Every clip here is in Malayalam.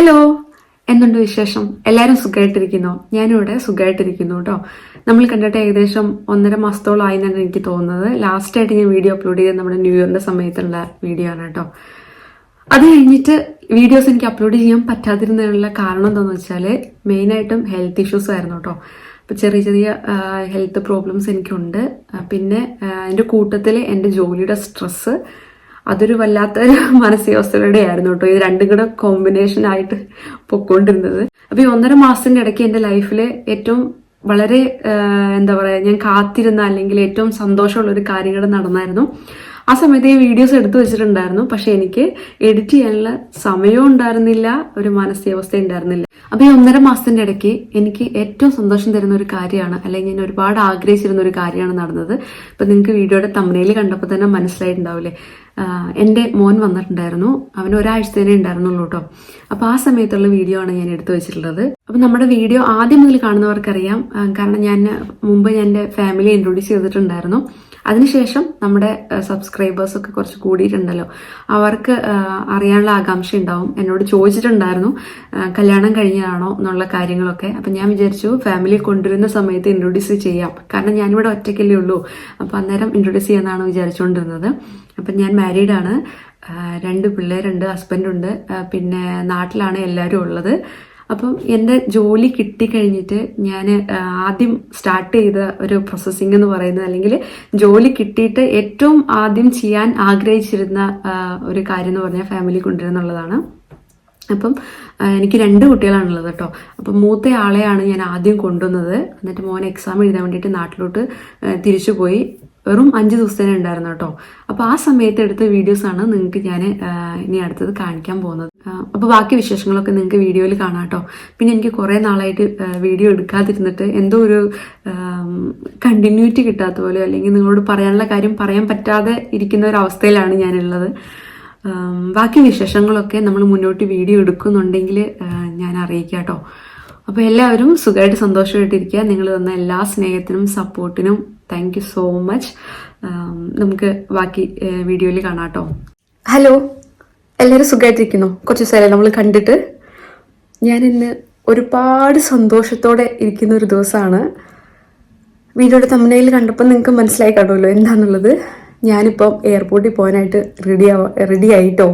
ഹലോ, എന്തുണ്ട് വിശേഷം? എല്ലാവരും സുഖമായിട്ടിരിക്കുന്നോ? ഞാനിവിടെ സുഖമായിട്ടിരിക്കുന്നു കേട്ടോ. നമ്മൾ കണ്ടിട്ട് ഏകദേശം 1.5 മാസത്തോളം ആയി എന്നാണ് എനിക്ക് തോന്നുന്നത്. ലാസ്റ്റായിട്ട് ഞാൻ വീഡിയോ അപ്ലോഡ് ചെയ്തത് നമ്മുടെ ന്യൂ ഇയറിന്റെ സമയത്തുള്ള വീഡിയോ ആണ് കേട്ടോ. അത് കഴിഞ്ഞിട്ട് വീഡിയോസ് എനിക്ക് അപ്ലോഡ് ചെയ്യാൻ പറ്റാതിരുന്നതിനുള്ള കാരണം എന്താണെന്ന് വെച്ചാൽ മെയിനായിട്ടും ഹെൽത്ത് ഇഷ്യൂസ് ആയിരുന്നു കേട്ടോ. അപ്പോൾ ചെറിയ ചെറിയ ഹെൽത്ത് പ്രോബ്ലംസ് എനിക്കുണ്ട്. പിന്നെ എൻ്റെ കൂട്ടത്തിൽ എൻ്റെ ജോലിയുടെ സ്ട്രെസ്സ്, അതൊരു വല്ലാത്തൊരു മാനസികാവസ്ഥയുടെ ആയിരുന്നു കേട്ടോ. ഇത് രണ്ടും കൂടെ കോമ്പിനേഷൻ ആയിട്ട് പൊക്കോണ്ടിരുന്നത്. അപ്പൊ ഈ 1.5 മാസത്തിന്റെ ഇടയ്ക്ക് എൻ്റെ ലൈഫിൽ ഏറ്റവും വളരെ എന്താ പറയാ, ഞാൻ കാത്തിരുന്ന അല്ലെങ്കിൽ ഏറ്റവും സന്തോഷമുള്ള ഒരു കാര്യങ്ങൾ നടന്നായിരുന്നു. ആ സമയത്ത് ഈ വീഡിയോസ് എടുത്തു വെച്ചിട്ടുണ്ടായിരുന്നു, പക്ഷെ എനിക്ക് എഡിറ്റ് ചെയ്യാനുള്ള സമയവും ഉണ്ടായിരുന്നില്ല, ഒരു മാനസികാവസ്ഥ ഉണ്ടായിരുന്നില്ല. അപ്പൊ ഈ 1.5 മാസത്തിന്റെ ഇടയ്ക്ക് എനിക്ക് ഏറ്റവും സന്തോഷം തരുന്ന ഒരു കാര്യമാണ്, അല്ലെങ്കിൽ ഞാൻ ഒരുപാട് ആഗ്രഹിച്ചിരുന്ന ഒരു കാര്യമാണ് നടന്നത്. ഇപ്പൊ നിങ്ങൾക്ക് വീഡിയോയുടെ തമ്പനയിൽ കണ്ടപ്പോൾ തന്നെ മനസ്സിലായിട്ടുണ്ടാവില്ലേ, എൻ്റെ മോൻ വന്നിട്ടുണ്ടായിരുന്നു. അവന് ഒരാഴ്ചത്തേനെ ഉണ്ടായിരുന്നുള്ളൂ കേട്ടോ. അപ്പൊ ആ സമയത്തുള്ള വീഡിയോ ആണ് ഞാൻ എടുത്തു വെച്ചിട്ടുള്ളത്. അപ്പൊ നമ്മുടെ വീഡിയോ ആദ്യം മുതൽ കാണുന്നവർക്കറിയാം, കാരണം ഞാൻ മുമ്പ് ഞാൻ എൻ്റെ ഫാമിലി ഇൻട്രൊഡ്യൂസ് ചെയ്തിട്ടുണ്ടായിരുന്നു. അതിനുശേഷം നമ്മുടെ സബ്സ്ക്രൈബേഴ്സ് ഒക്കെ കുറച്ച് കൂടിയിട്ടുണ്ടല്ലോ, അവർക്ക് അറിയാനുള്ള ആകാംക്ഷ ഉണ്ടാവും. എന്നോട് ചോദിച്ചിട്ടുണ്ടായിരുന്നു കല്യാണം കഴിഞ്ഞതാണോ എന്നുള്ള കാര്യങ്ങളൊക്കെ. അപ്പം ഞാൻ വിചാരിച്ചു ഫാമിലി കൊണ്ടുവരുന്ന സമയത്ത് ഇൻട്രൊഡ്യൂസ് ചെയ്യാം, കാരണം ഞാനിവിടെ ഒറ്റയ്ക്കല്ലേ ഉള്ളൂ. അപ്പം അന്നേരം ഇൻട്രൊഡ്യൂസ് ചെയ്യാനാണ് വിചാരിച്ചുകൊണ്ടിരുന്നത്. അപ്പം ഞാൻ മാരീഡാണ്, 2 പിള്ളേരുണ്ട്, ഹസ്ബൻഡുണ്ട്, പിന്നെ നാട്ടിലാണ് എല്ലാവരും ഉള്ളത്. അപ്പം എൻ്റെ ജോലി കിട്ടിക്കഴിഞ്ഞിട്ട് ഞാൻ ആദ്യം സ്റ്റാർട്ട് ചെയ്ത ഒരു പ്രോസസ്സിംഗ് എന്ന് പറയുന്നത്, അല്ലെങ്കിൽ ജോലി കിട്ടിയിട്ട് ഏറ്റവും ആദ്യം ചെയ്യാൻ ആഗ്രഹിച്ചിരുന്ന ഒരു കാര്യം എന്ന് പറഞ്ഞാൽ ഫാമിലി കൊണ്ടുവരുന്നുള്ളതാണ്. അപ്പം എനിക്ക് 2 കുട്ടികളാണുള്ളത് കേട്ടോ. അപ്പം മൂത്ത ആളെയാണ് ഞാൻ ആദ്യം കൊണ്ടുവന്നത്. എന്നിട്ട് മോൻ എക്സാം എഴുതാൻ വേണ്ടിയിട്ട് നാട്ടിലോട്ട് തിരിച്ചു പോയി. വെറും 5 ദിവസത്തേനെ ഉണ്ടായിരുന്നു കേട്ടോ. അപ്പൊ ആ സമയത്ത് എടുത്ത വീഡിയോസ് ആണ് നിങ്ങൾക്ക് ഞാൻ ഇനി അടുത്തത് കാണിക്കാൻ പോകുന്നത്. അപ്പൊ ബാക്കി വിശേഷങ്ങളൊക്കെ നിങ്ങൾക്ക് വീഡിയോയിൽ കാണാം കേട്ടോ. പിന്നെ എനിക്ക് കുറെ നാളായിട്ട് വീഡിയോ എടുക്കാതിരുന്നിട്ട് എന്തോ ഒരു കണ്ടിന്യൂറ്റി കിട്ടാത്ത പോലെ, അല്ലെങ്കിൽ നിങ്ങളോട് പറയാനുള്ള കാര്യം പറയാൻ പറ്റാതെ ഇരിക്കുന്ന ഒരു അവസ്ഥയിലാണ് ഞാനുള്ളത്. ബാക്കി വിശേഷങ്ങളൊക്കെ നമ്മൾ മുന്നോട്ട് വീഡിയോ എടുക്കുന്നുണ്ടെങ്കിൽ ഞാൻ അറിയിക്കാം കേട്ടോ. അപ്പോൾ എല്ലാവരും സുഖമായിട്ട് സന്തോഷമായിട്ടിരിക്കുക. നിങ്ങൾ തന്ന എല്ലാ സ്നേഹത്തിനും സപ്പോർട്ടിനും താങ്ക് യു സോ മച്ച്. നമുക്ക് ബാക്കി വീഡിയോയിൽ കാണാം കേട്ടോ. ഹലോ, എല്ലാവരും സുഖമായിട്ടിരിക്കുന്നു? കുറച്ച് ദിവസമല്ലേ നമ്മൾ കണ്ടിട്ട്. ഞാനിന്ന് ഒരുപാട് സന്തോഷത്തോടെ ഇരിക്കുന്ന ഒരു ദിവസമാണ്. വീഡിയോയുടെ തമ്പനയിൽ കണ്ടപ്പോൾ നിങ്ങൾക്ക് മനസ്സിലായി കാണുമല്ലോ എന്താണെന്നുള്ളത്. ഞാനിപ്പം എയർപോർട്ടിൽ പോകാനായിട്ട് റെഡി ആയിട്ടോ.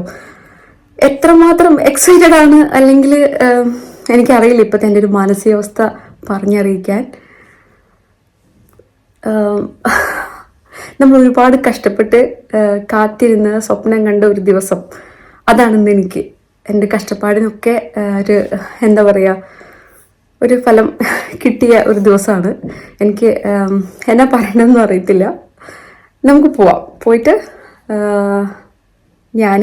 എത്രമാത്രം എക്സൈറ്റഡ് ആണ്, അല്ലെങ്കിൽ എനിക്കറിയില്ല ഇപ്പോഴത്തെ എൻ്റെ ഒരു മാനസികാവസ്ഥ പറഞ്ഞറിയിക്കാൻ. നമ്മൾ ഒരുപാട് കഷ്ടപ്പെട്ട് കാത്തിരുന്ന് സ്വപ്നം കണ്ട ഒരു ദിവസം, അതാണെന്ന് എനിക്ക് എൻ്റെ കഷ്ടപ്പാടിനൊക്കെ ഒരു എന്താ പറയുക, ഒരു ഫലം കിട്ടിയ ഒരു ദിവസമാണ്. എനിക്ക് എന്നാ പറയണമെന്നും അറിയത്തില്ല. നമുക്ക് പോവാം. പോയിട്ട് ഞാൻ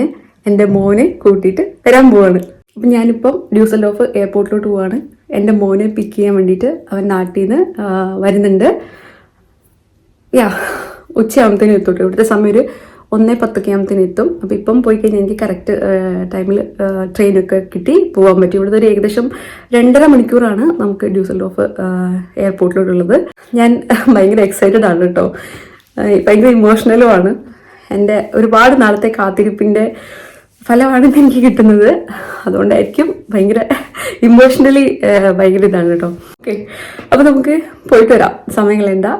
എൻ്റെ മോനെ കൂട്ടിയിട്ട് വരാൻ പോവാണ്. അപ്പം ഞാനിപ്പം ഡ്യൂസൽഡോർഫ് എയർപോർട്ടിലോട്ട് പോവാണ്. എൻ്റെ മോനെ പിക്ക് ചെയ്യാൻ വേണ്ടിയിട്ട് അവൻ നാട്ടിൽ നിന്ന് വരുന്നുണ്ട്. ഉച്ചയാകുമ്പത്തേനും എത്തും. ഇവിടുത്തെ സമയം ഒരു 1:10 ആകുമ്പത്തേനും എത്തും. അപ്പം ഇപ്പം പോയി കഴിഞ്ഞാൽ എനിക്ക് കറക്റ്റ് ടൈമിൽ ട്രെയിനൊക്കെ കിട്ടി പോകാൻ പറ്റും. ഇവിടുത്തെ ഒരു ഏകദേശം 2.5 മണിക്കൂറാണ് നമുക്ക് ഡ്യൂസൽഡോർഫ് എയർപോർട്ടിലോട്ടുള്ളത്. ഞാൻ ഭയങ്കര എക്സൈറ്റഡ് ആണ് കേട്ടോ, ഭയങ്കര ഇമോഷണലും ആണ്. എൻ്റെ ഒരുപാട് നാളത്തെ കാത്തിരിപ്പിൻ്റെ ഫലമാണ് എനിക്ക് കിട്ടുന്നത്. അതുകൊണ്ടായിരിക്കും ഭയങ്കര ഇമോഷണലി ഭയങ്കര ഇതാണ് കേട്ടോ. ഓക്കെ, അപ്പോൾ നമുക്ക് പോയിട്ട് വരാം, സമയങ്ങളെന്താ.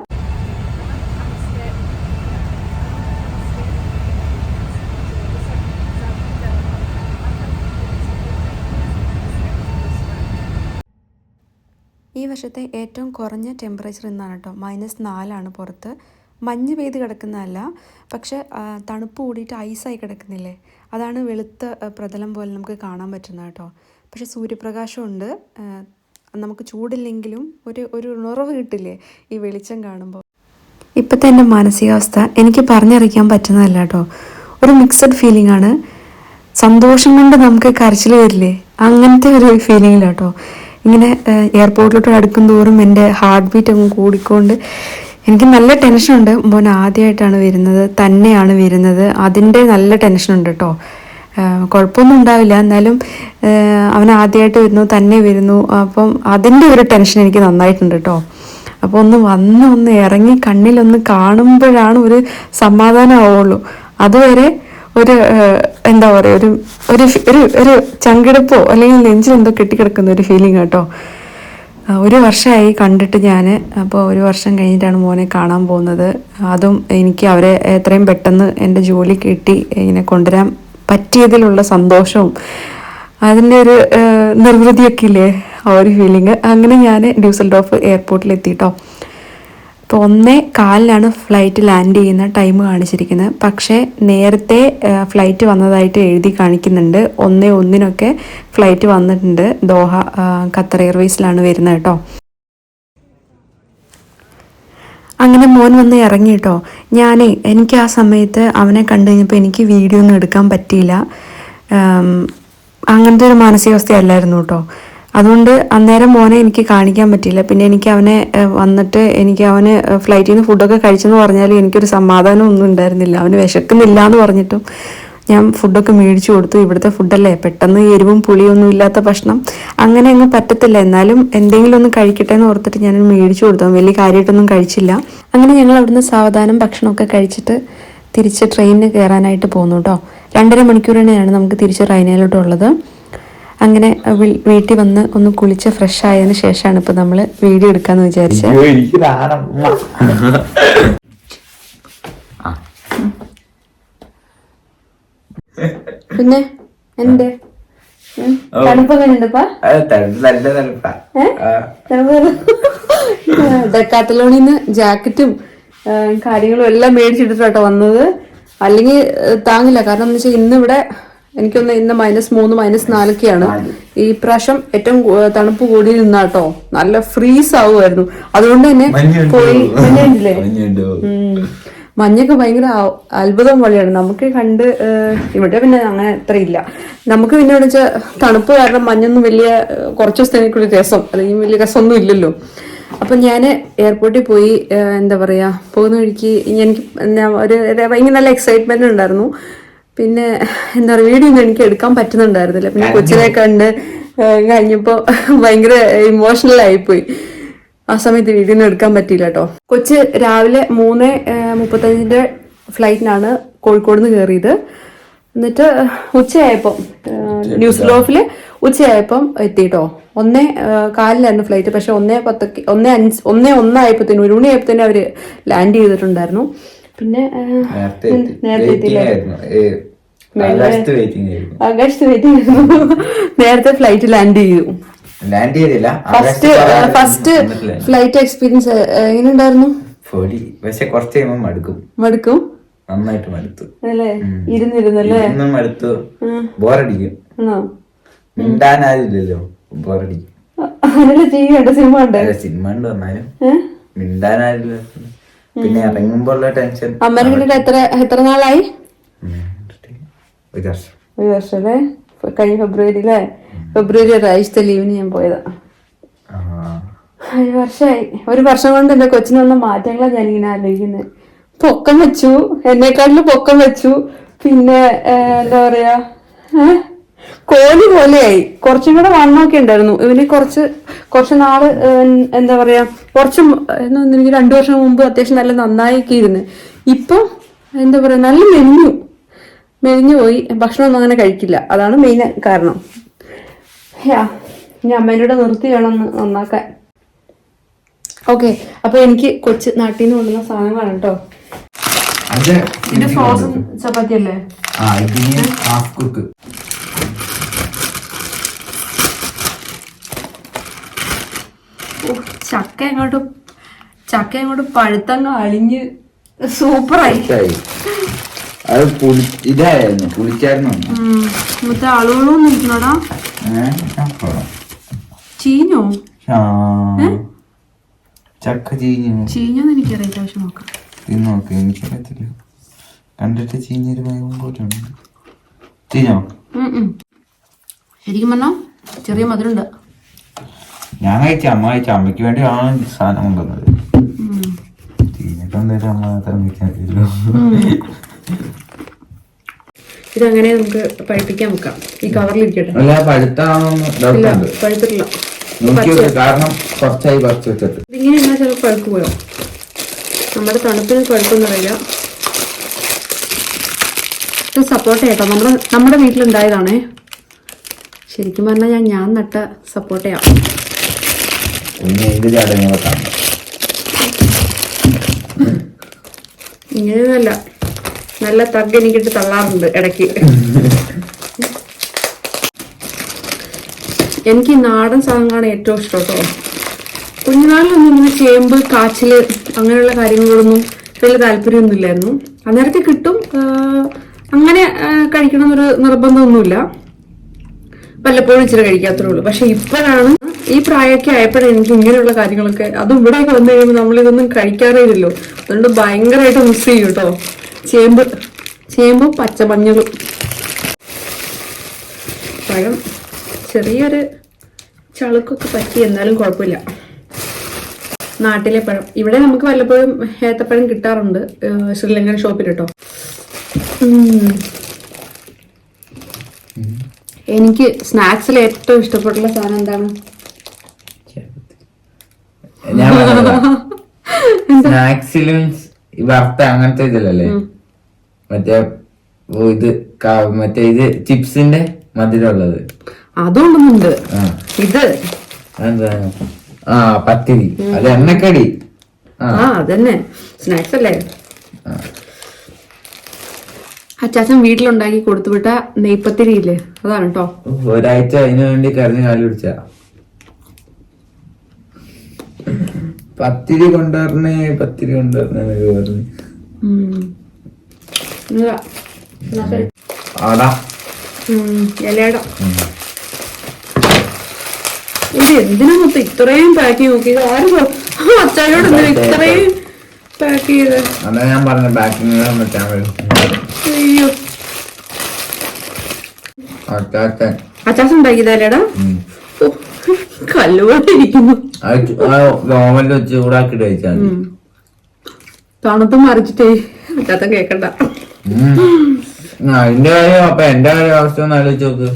ഈ വർഷത്തെ ഏറ്റവും കുറഞ്ഞ ടെമ്പറേച്ചർ ഇന്നാണ് കേട്ടോ. -4 പുറത്ത്. മഞ്ഞ് പെയ്ത് കിടക്കുന്നതല്ല, പക്ഷെ തണുപ്പ് കൂടിയിട്ട് ഐസായി കിടക്കുന്നില്ലേ, അതാണ് വെളുത്ത പ്രതലം പോലെ നമുക്ക് കാണാൻ പറ്റുന്നത് കേട്ടോ. പക്ഷെ സൂര്യപ്രകാശമുണ്ട്, നമുക്ക് ചൂടില്ലെങ്കിലും ഒരു ഉണർവ് കിട്ടില്ലേ ഈ വെളിച്ചം കാണുമ്പോൾ. ഇപ്പോഴത്തെ എൻ്റെ മാനസികാവസ്ഥ എനിക്ക് പറഞ്ഞറിയിക്കാൻ പറ്റുന്നതല്ല കേട്ടോ. ഒരു മിക്സഡ് ഫീലിംഗ് ആണ്. സന്തോഷം കൊണ്ട് നമുക്ക് കരച്ചിൽ വരില്ലേ, അങ്ങനത്തെ ഒരു ഫീലിംഗിലാട്ടോ. ഇങ്ങനെ എയർപോർട്ടിലോട്ട് അടുക്കും തോറും എൻ്റെ ഹാർട്ട് ബീറ്റ് അങ്ങ് കൂടിക്കൊണ്ട് എനിക്ക് നല്ല ടെൻഷനുണ്ട്. മോൻ ആദ്യമായിട്ടാണ് വരുന്നത്, തന്നെയാണ് വരുന്നത്, അതിൻ്റെ നല്ല ടെൻഷനുണ്ട് കേട്ടോ. കുഴപ്പമൊന്നും ഉണ്ടാവില്ല, എന്നാലും അവൻ ആദ്യമായിട്ട് വരുന്നു, തന്നെ വരുന്നു, അപ്പം അതിൻ്റെ ഒരു ടെൻഷൻ എനിക്ക് നന്നായിട്ടുണ്ട് കേട്ടോ. അപ്പോൾ ഒന്ന് ഇറങ്ങി കണ്ണിലൊന്ന് കാണുമ്പോഴാണ് ഒരു സമാധാനം ആവുള്ളൂ. അതുവരെ ഒരു എന്താ പറയുക, ഒരു ഒരു ഒരു ഒരു ചങ്കിടപ്പോ അല്ലെങ്കിൽ നെഞ്ചിൽ എന്തോ കെട്ടിക്കിടക്കുന്ന ഒരു ഫീലിംഗ് കേട്ടോ. ഒരു വർഷമായി കണ്ടിട്ട് ഞാൻ. അപ്പോൾ ഒരു വർഷം കഴിഞ്ഞിട്ടാണ് മോനെ കാണാൻ പോകുന്നത്. അതും എനിക്ക് അവരെ എത്രയും പെട്ടെന്ന് എൻ്റെ ജോലി കിട്ടി ഇങ്ങനെ കൊണ്ടുവരാൻ പറ്റിയതിലുള്ള സന്തോഷവും അതിൻ്റെ ഒരു നിർവൃതിയൊക്കെ ഇല്ലേ, ആ ഒരു ഫീലിംഗ്. അങ്ങനെ ഞാൻ ഡ്യൂസൽഡോർഫ് എയർപോർട്ടിലെത്തിട്ടോ. ഇപ്പോൾ 1:15 ഫ്ലൈറ്റ് ലാൻഡ് ചെയ്യുന്ന ടൈം കാണിച്ചിരിക്കുന്നത്. പക്ഷേ നേരത്തെ ഫ്ലൈറ്റ് വന്നതായിട്ട് എഴുതി കാണിക്കുന്നുണ്ട്. 1:01 ഫ്ലൈറ്റ് വന്നിട്ടുണ്ട്. ദോഹ ഖത്തർ എയർവേസിലാണ് വരുന്നത് കേട്ടോ. അങ്ങനെ മോൻ വന്ന് ഇറങ്ങി കേട്ടോ. എനിക്ക് ആ സമയത്ത് അവനെ കണ്ടു കഴിഞ്ഞപ്പോൾ എനിക്ക് വീഡിയോ ഒന്നും എടുക്കാൻ പറ്റിയില്ല. അങ്ങനത്തെ ഒരു മാനസികാവസ്ഥയല്ലായിരുന്നു കേട്ടോ. അതുകൊണ്ട് അന്നേരം മോനെ എനിക്ക് കാണിക്കാൻ പറ്റിയില്ല. പിന്നെ എനിക്ക് അവനെ വന്നിട്ട് അവന് ഫ്ലൈറ്റിൽ നിന്ന് ഫുഡൊക്കെ കഴിച്ചെന്ന് പറഞ്ഞാലും എനിക്കൊരു സമാധാനം ഒന്നും ഉണ്ടായിരുന്നില്ല. അവന് വിശക്കുന്നില്ല എന്ന് പറഞ്ഞിട്ടും ഞാൻ ഫുഡൊക്കെ മേടിച്ചു കൊടുത്തു. ഇവിടുത്തെ ഫുഡല്ലേ, പെട്ടെന്ന് എരിവും പുളിയൊന്നും ഇല്ലാത്ത ഭക്ഷണം അങ്ങനെ അങ്ങ് പറ്റത്തില്ല. എന്നാലും എന്തെങ്കിലും ഒന്ന് കഴിക്കട്ടെ എന്ന് ഓർത്തിട്ട് ഞാൻ മേടിച്ചു കൊടുത്തു. വലിയ കാര്യമായിട്ടൊന്നും കഴിച്ചില്ല. അങ്ങനെ ഞങ്ങൾ അവിടുന്ന് സാവധാനം ഭക്ഷണമൊക്കെ കഴിച്ചിട്ട് തിരിച്ച് ട്രെയിനിന് കയറാനായിട്ട് പോന്നു കേട്ടോ. 2.5 മണിക്കൂറിനെയാണ് നമുക്ക് തിരിച്ച് റൈനയിലോട്ടുള്ളത്. അങ്ങനെ വീട്ടിൽ വന്ന് ഒന്ന് കുളിച്ച് ഫ്രഷ് ആയതിനു ശേഷമാണ് ഇപ്പൊ നമ്മള് വീഡിയോ എടുക്കാന്ന് വിചാരിച്ചത്. പിന്നെ എന്റെ തണുപ്പൊക്കെ ഡെക്കാത്തലോണിന്ന് ജാക്കറ്റും കാര്യങ്ങളും എല്ലാം മേടിച്ചിട്ടിട്ടോ വന്നത്. അല്ലെങ്കിൽ താങ്ങില്ല. കാരണം എന്ന് വെച്ചാൽ ഇന്നിവിടെ എനിക്കൊന്ന് ഇന്ന് -3 -4 ഈ പ്രാവശ്യം ഏറ്റവും തണുപ്പ് കൂടി നിന്നാട്ടോ. നല്ല ഫ്രീസ് ആവുമായിരുന്നു. അതുകൊണ്ട് തന്നെ പോയി മഞ്ഞൊക്കെ ഭയങ്കര അത്ഭുതം പോലെയാണ് നമുക്ക് കണ്ട്. ഇവിടെ പിന്നെ അങ്ങനെ അത്ര ഇല്ല. നമുക്ക് പിന്നെ ഇവിടെ വെച്ചാൽ തണുപ്പ് കാരണം മഞ്ഞൊന്നും വലിയ കുറച്ച് ദിവസത്തേക്കുള്ള രസം അല്ലെങ്കിൽ വലിയ രസമൊന്നും ഇല്ലല്ലോ. അപ്പൊ ഞാൻ എയർപോർട്ടിൽ പോയി എന്താ പറയാ, പോകുന്ന വഴിക്ക് എനിക്ക് ഒരു ഭയങ്കര നല്ല എക്സൈറ്റ്മെന്റ് ഉണ്ടായിരുന്നു. പിന്നെ എന്താ പറയുക, വീഡിയോ ഒന്നും എനിക്ക് എടുക്കാൻ പറ്റുന്നുണ്ടായിരുന്നില്ല. പിന്നെ കൊച്ചിനെ കണ്ട് കഴിഞ്ഞപ്പോൾ ഭയങ്കര ഇമോഷണൽ ആയിപ്പോയി. ആ സമയത്ത് വീഡിയോ ഒന്നും എടുക്കാൻ പറ്റിയില്ല കേട്ടോ. കൊച്ച് രാവിലെ 3:35 ഫ്ലൈറ്റിനാണ് കോഴിക്കോട് നിന്ന് കയറിയത്. എന്നിട്ട് ഉച്ചയായപ്പം ന്യൂസിലോഫില് ഉച്ചയായപ്പം എത്തിട്ടോ. 1:15 ഫ്ലൈറ്റ്. പക്ഷെ 1:10 1:01 ആയപ്പോഴത്തേനും 1 മണിയായപ്പോഴത്തേനും അവര് ലാൻഡ് ചെയ്തിട്ടുണ്ടായിരുന്നു. പിന്നെ നേരത്തെ എത്തിയില്ലായിരുന്നു. ആകാശത്ത് വെയിറ്റിംഗ് ആയിരുന്നു. നേരത്തെ ഫ്ലൈറ്റ് ലാൻഡ് ചെയ്തു. ഫസ്റ്റ് ഫ്ലൈറ്റ് എക്സ്പീരിയൻസ് എങ്ങനെ ഉണ്ടായിരുന്നു? മടുക്കും. നന്നായിട്ട് മടുത്തു അല്ലേ? ഇരുന്നിരുന്നല്ലേ? മടുത്തു. ബോറടിക്കും. മിണ്ടാനാരില്ലല്ലോ, ബോറടിക്കും. സിനിമ ഉണ്ട് വന്നാലും മിണ്ടാനാരില്ല. പിന്നെ ഇറങ്ങുമ്പോഴുള്ള ടെൻഷൻ. അമ്മേനെ എത്ര നാളായി? 1 വർഷം. 1 വർഷം അല്ലേ? കഴിഞ്ഞ ഫെബ്രുവരി ഒരാഴ്ചത്തെ ലീവിന് ഞാൻ പോയതാ. 1 വർഷമായി. 1 വർഷം കൊണ്ട് എന്റെ കൊച്ചിന് വന്ന മാറ്റങ്ങളാണ് ഞാനിങ്ങനെ ആലോചിക്കുന്നത്. പൊക്കം വെച്ചു, എന്നെക്കാട്ടിലും പൊക്കം വെച്ചു. പിന്നെ എന്താ പറയാ, കോലി പോലെയായി. കുറച്ചും കൂടെ വണ്ണമൊക്കെ ഉണ്ടായിരുന്നു ഇവന്. കുറച്ച് നാള് എന്താ പറയാ, എനിക്ക് 2 വർഷം മുമ്പ് അത്യാവശ്യം നല്ല നന്നായിക്കെ ഇരുന്ന്. ഇപ്പം എന്താ പറയാ, നല്ല മെലിഞ്ഞു പോയി. ഭക്ഷണമൊന്നും അങ്ങനെ കഴിക്കില്ല. അതാണ് മെയിൻ കാരണം. ഇനി അമ്മേൻ്റെ കൂടെ നിർത്തി വേണം നന്നാക്കാൻ. ഓക്കെ, അപ്പൊ എനിക്ക് കൊച്ച് നാട്ടിൽ നിന്ന് കൊണ്ടുവന്ന സാധനങ്ങളാണ് കേട്ടോ. ഇത് ഫ്രോസൺ ചപ്പാത്തി അല്ലേ? ചക്ക അങ്ങോട്ട് പഴുത്തങ്ങ് അളിഞ്ഞ് സൂപ്പറായി. ഇതായിരുന്നു പുളിച്ചായിരുന്നു. മറ്റേ ആളുകളൊന്നും ഇരിക്കണോടാ. ചീഞ്ഞോ? ചക്ക ചീഞ്ഞോന്ന് എനിക്കറിയില്ല. പക്ഷെ നോക്കാം. നോക്ക്, എനിക്കറിയത്തില്ല. കണ്ടിട്ട് ചീഞ്ഞൊരു പോലെയാണ്. ചീഞ്ഞോ? ശരിക്കും പറഞ്ഞാ ചെറിയ മധുരമുണ്ട്. ഞാൻ കഴിച്ച അമ്മ കഴിച്ച അമ്മയ്ക്ക് വേണ്ടി ആ സാധനം കൊണ്ടുവന്നത്. ചീഞ്ഞിട്ടൊന്നും അമ്മ മാത്രം കഴിക്കാറില്ലല്ലോ. ഇതങ്ങനെ നമുക്ക് പഴുപ്പിക്കാൻ വെക്കാം. ഈ കവറിലിരിക്കട്ടെ. പഴുത്തിട്ടില്ല. കാരണം കുറച്ചായി പറിച്ചു വെച്ചിട്ട്. ഇതിങ്ങനെ എന്നാ ചിലപ്പോൾ പഴുക്ക് പോയോ? നമ്മുടെ തണുപ്പിന് പഴുപ്പൊന്നും അറിയില്ല. ഇത് സപ്പോർട്ട കേട്ടോ, നമ്മുടെ വീട്ടിലുണ്ടായതാണേ. ശരിക്കും പറഞ്ഞാൽ ഞാൻ നട്ട സപ്പോർട്ടയാ. ഇങ്ങനെയൊന്നുമല്ല, നല്ല തഗ് എനിക്കിട്ട് തള്ളാറുണ്ട് ഇടയ്ക്ക്. എനിക്ക് നാടൻ സാധനങ്ങളാണ് ഏറ്റവും ഇഷ്ടം കേട്ടോ. കുഞ്ഞുനാളിലൊന്നും ഇങ്ങനെ ചേമ്പ്, കാച്ചില് അങ്ങനെയുള്ള കാര്യങ്ങളൊന്നും വലിയ താല്പര്യമൊന്നുമില്ലായിരുന്നു. അന്നേരത്തെ കിട്ടും, അങ്ങനെ കഴിക്കണമെന്നൊരു നിർബന്ധമൊന്നുമില്ല. വല്ലപ്പോഴും ഇച്ചിരി കഴിക്കാത്തേ ഉള്ളൂ. പക്ഷെ ഇപ്പോഴാണ്, ഈ പ്രായമൊക്കെ ആയപ്പോഴാണ് എനിക്ക് ഇങ്ങനെയുള്ള കാര്യങ്ങളൊക്കെ, അതും ഇവിടെയൊക്കെ വന്നു കഴിയുമ്പോൾ നമ്മളിതൊന്നും കഴിക്കാറില്ലല്ലോ. അതുകൊണ്ട് ഭയങ്കരമായിട്ട് മിസ് ചെയ്യും കേട്ടോ. ചേമ്പും പച്ചമഞ്ഞളും. പഴം ചെറിയൊരു ചളുക്കൊക്കെ പറ്റി, എന്നാലും കുഴപ്പമില്ല. നാട്ടിലെ പഴം. ഇവിടെ നമുക്ക് വല്ലപ്പോഴും ഏത്തപ്പഴം കിട്ടാറുണ്ട്, ശ്രീലങ്കൻ ഷോപ്പിൽ കേട്ടോ. എനിക്ക് സ്നാക്സിൽ ഏറ്റവും ഇഷ്ടപ്പെട്ടുള്ള സാധനം എന്താണ്? സ്നാക്സിലും വറുത്ത അങ്ങനത്തെ ഇതിലല്ലേ, മറ്റേ ഇത് ചിപ്സിന്റെ മധുരമുള്ളത് അതുകൊണ്ടൊന്നുണ്ട്. ഇത് പത്തിരി, അത് എണ്ണക്കടി. അതന്നെ സ്നാക്സ് അല്ലേ. അച്ചാച്ചൻ വീട്ടിലുണ്ടാക്കി കൊടുത്തുവിട്ട നെയ്പത്തിരി ഇല്ലേ, അതാണ് കേട്ടോ. ഒരാഴ്ച അതിനു വേണ്ടി കരഞ്ഞ് കാലി പിടിച്ച. പത്തിരി കൊണ്ടുവരണേ പറഞ്ഞു. ഇലയുടെ ഇത് എന്തിനാ മൊത്തം ഇത്രയും പാക്ക് ചെയ്ത് നോക്കിയത്? ആരും അച്ചാരോട് ഇത്രയും പാക്ക് ചെയ്ത്? അതാ ഞാൻ പറഞ്ഞ പാക്കിങ്. അയ്യോ, അച്ചാസ് ഉണ്ടാക്കിയതാ ഇലയുടെ? കല്ലുപോലെ ഇരിക്കുന്നു. ഓവനിൽ വെച്ച് ചൂടാക്കിട്ട് കഴിച്ചാൽ തണുത്ത് മറിച്ചിട്ടേ അച്ചാത്ത കേക്കണ്ട. അതിന്റെ കാര്യം അപ്പൊ എന്റെ കാര്യം അവസ്ഥ ഒന്ന് ആലോചിച്ച് നോക്ക്.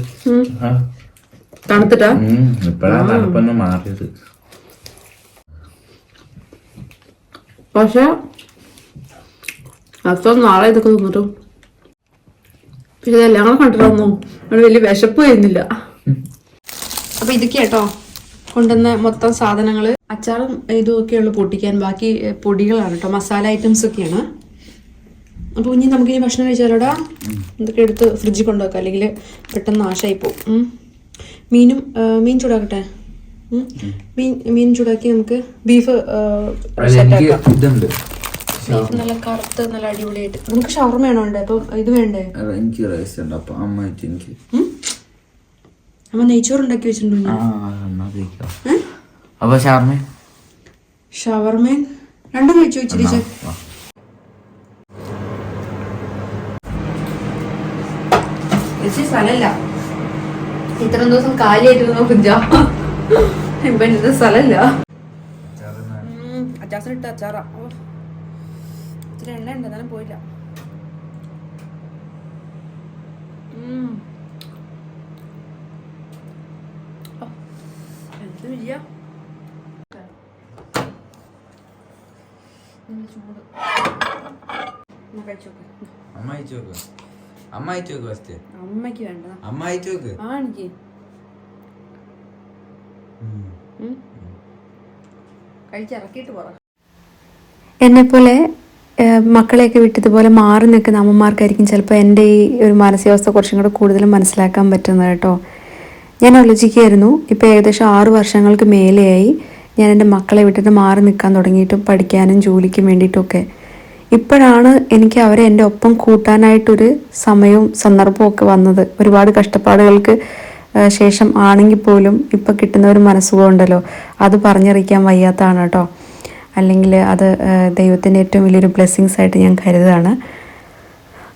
തണുത്തിട്ടാ? ഇപ്പഴാ തണുപ്പൊന്ന് മാറിയത്. പക്ഷെ അത്ര നാളെ ഇതൊക്കെ തിന്നിട്ടും പിന്നെ ഇതെല്ലാം കൂടെ കണ്ടിട്ടൊന്നും അവിടെ വലിയ വിശപ്പ് വരുന്നില്ല. അപ്പൊ ഇതൊക്കെ കേട്ടോ കൊണ്ടുവന്ന മൊത്തം സാധനങ്ങള്. അച്ചാറും ഇതുമൊക്കെയുള്ളു പൊട്ടിക്കാൻ, ബാക്കി പൊടികളാണ് കേട്ടോ, മസാല ഐറ്റംസ് ഒക്കെയാണ്. അപ്പൊ ഇനി നമുക്കിനി ഭക്ഷണം കഴിച്ചാലോടാ. ഇതൊക്കെ എടുത്ത് ഫ്രിഡ്ജിൽ കൊണ്ടുവെക്കാം, അല്ലെങ്കിൽ പെട്ടെന്ന് നാശമായി പോവും. മീൻ ചൂടാക്കട്ടെ. മീൻ ചൂടാക്കി നമുക്ക് ബീഫ് നല്ല കറുത്ത് നല്ല അടിപൊളിയായിട്ട്. നമുക്ക് ഷവർമ വേണോ ഉണ്ട്? അപ്പൊ ഇത് വേണ്ടേ? അമ്മ നെയ്ച്ചോറ് ഉണ്ടാക്കി വെച്ചിട്ടുണ്ടോ? ഷവർമ രണ്ടും കഴിച്ചു വെച്ചിരിച്ചു. സ്ഥലമില്ല, ഇത്രയും ദിവസം കാലിയായിട്ടിരുന്ന കുഞ്ചാ. ഇപ്പൊ ഇത് സ്ഥലമില്ല. അച്ചാറിട്ട് അച്ചാറാ. ഇത്തിരി എണ്ണ ഉണ്ട്, എന്നാലും പോയില്ല. ചൂട് അമ്മയ്ക്ക് വേണ്ട, ആ എനിക്ക് കഴിച്ചിറക്കിയിട്ട് പറ. എന്നെപ്പോലെ മക്കളെയൊക്കെ വിട്ടതുപോലെ മാറി നിൽക്കുന്ന അമ്മമാർക്കായിരിക്കും ചിലപ്പോൾ എൻ്റെ ഈ ഒരു മാനസികാവസ്ഥ കുറച്ചും കൂടെ കൂടുതലും മനസ്സിലാക്കാൻ പറ്റുന്നത് കേട്ടോ. ഞാൻ ആലോചിക്കുകയായിരുന്നു, ഇപ്പോൾ ഏകദേശം 6 വർഷങ്ങൾക്ക് മേലെയായി ഞാൻ എൻ്റെ മക്കളെ വിട്ടിട്ട് മാറി നിൽക്കാൻ തുടങ്ങിയിട്ടും, പഠിക്കാനും ജോലിക്കും വേണ്ടിയിട്ടൊക്കെ. ഇപ്പോഴാണ് എനിക്ക് അവരെ എൻ്റെ ഒപ്പം കൂട്ടാനായിട്ടൊരു സമയവും സന്ദർഭവും ഒക്കെ വന്നത്. ഒരുപാട് കഷ്ടപ്പാടുകൾക്ക് ശേഷം ആണെങ്കിൽ പോലും ഇപ്പം കിട്ടുന്ന ഒരു മനസ്സുഖം ഉണ്ടല്ലോ, അത് പറഞ്ഞറിയിക്കാൻ വയ്യാത്തതാണ് കേട്ടോ. അല്ലെങ്കിൽ അത് ദൈവത്തിൻ്റെ ഏറ്റവും വലിയൊരു ബ്ലെസ്സിങ്സ് ആയിട്ട് ഞാൻ കരുതുകയാണ്.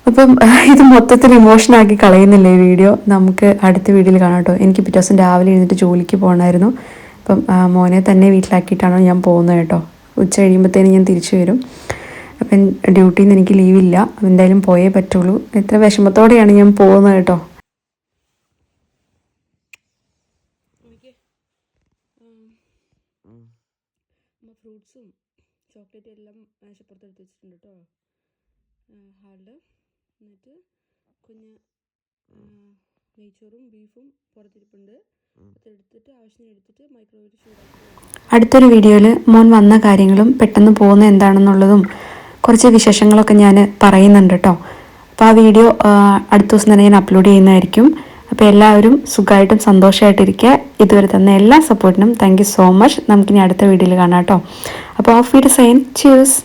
അപ്പം ഇത് മൊത്തത്തിൽ ഇമോഷനാക്കി കളയുന്നില്ല ഈ വീഡിയോ. നമുക്ക് അടുത്ത വീഡിയോയിൽ കാണാം കേട്ടോ. എനിക്ക് പിറ്റേ ദിവസം രാവിലെ എഴുന്നിട്ട് ജോലിക്ക് പോകണമായിരുന്നു. അപ്പം മോനെ തന്നെ വീട്ടിലാക്കിയിട്ടാണ് ഞാൻ പോകുന്നത് കേട്ടോ. ഉച്ച കഴിയുമ്പോഴത്തേനും ഞാൻ തിരിച്ചു വരും. അപ്പം ഡ്യൂട്ടിയിൽ നിന്ന് എനിക്ക് ലീവില്ല, എന്തായാലും പോയേ പറ്റുള്ളൂ. ഇത്ര വിഷമത്തോടെയാണ് ഞാൻ പോകുന്നത് കേട്ടോ. ഫ്രൂട്ട്സും ചോക്ലേറ്റും എല്ലാം മേശപ്പുറത്ത് എടുത്ത് വെച്ചിട്ടുണ്ട് കേട്ടോ, ഹാളിൽ. എന്നിട്ട് കുഞ്ഞ് നെയ്ച്ചോറും ബീഫും പുറത്തിരിപ്പുണ്ട്. അതെടുത്തിട്ട് ആവശ്യത്തിന് എടുത്തിട്ട് മൈക്രോവേവിൽ ചൂടാക്കി. അടുത്തൊരു വീഡിയോയിൽ മോൻ വന്ന കാര്യങ്ങളും പെട്ടെന്ന് പോകുന്ന എന്താണെന്നുള്ളതും കുറച്ച് വിശേഷങ്ങളൊക്കെ ഞാൻ പറയുന്നുണ്ട് കേട്ടോ. അപ്പോൾ ആ വീഡിയോ അടുത്ത ദിവസം തന്നെ ഞാൻ അപ്ലോഡ് ചെയ്യുന്നതായിരിക്കും. അപ്പോൾ എല്ലാവരും സുഖമായിട്ടും സന്തോഷമായിട്ടിരിക്കുക. ഇതുവരെ തന്ന എല്ലാ സപ്പോർട്ടിനും താങ്ക് യു സോ മച്ച്. നമുക്കിനി അടുത്ത വീഡിയോയിൽ കാണാം കേട്ടോ. അപ്പോൾ ഓഫ് വീഡിയോ സൈൻ, cheers.